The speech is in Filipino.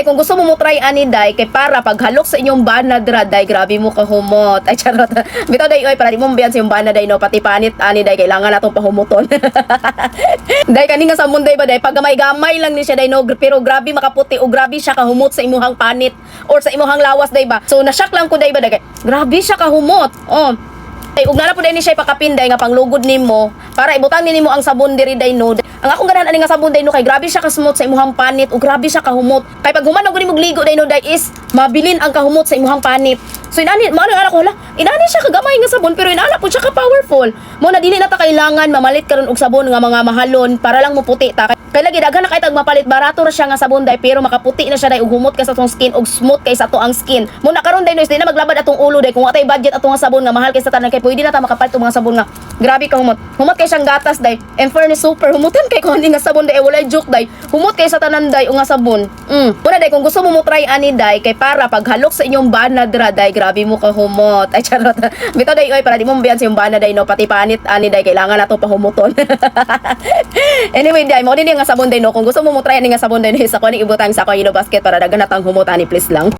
day, kung gusto mo mo try ani day, kay para paghalok sa inyong banad ra day, grabe mo kahumot. Ay charot. Bitaw day oy, para di mo mabiyan sa inyong banad day no, pati panit ani day, kailangan natong pahumuton. Day kani nga sa munday ba day, pag gamay lang ni siya day no, pero grabe makaputi o grabe siya kahumot sa imuhang panit or sa imuhang lawas day ba. So na-shock lang ko day ba day, grabe siya kahumot. Oh. Ay, ug nala po day ni siya pakapinday nga panglugod nimo para ibutang nimo ang sabon diri day no. Ang akong ganahan ani nga sabon day no kay grabe siya kasmooth sa imuhang panit ug grabe siya kahumot. Kay pag human og nimo ligo day no day is mabilin ang kahumot sa imuhang panit. So inani mo ana ko hala, inani siya kagamay nga sabon pero inana po siya ka powerful. Mo na dili na ta kailangan mamalit karon og sabon nga mga mahalon para lang mo puti ta. Kay lagi daghan na kay tag mapalit, barato ra siya nga sabon day pero makaputi na siya day ug humot kay sa atong skin ug smooth kay sa ato ang skin. Mo na karon day no is di na maglabad atong ulo day kung atay budget ato nga sabon nga mahal kay sa tanan kay pwede na ta makapalit og mga sabon nga grabe ka humot. Humot kay siyang gatas day. And fairness super humutan kay kung nga sabon day walay joke day. Humot kay sa tanan day o nga sabon. Una day kung gusto mo mo try ani day kay para paghalok sa inyong banad ra day, grabe mo kahumot. Ay charot. Bitaw day oy, para di mo mabiyan sa inyong banad day no, pati panit ani day, kailangan nato pahumuton. Anyway day, mo din nga sabon day no, kung gusto mo mo try ani nga sabon day no, sa ko ni ibutang sa ko basket para daghan natang humot ani please lang.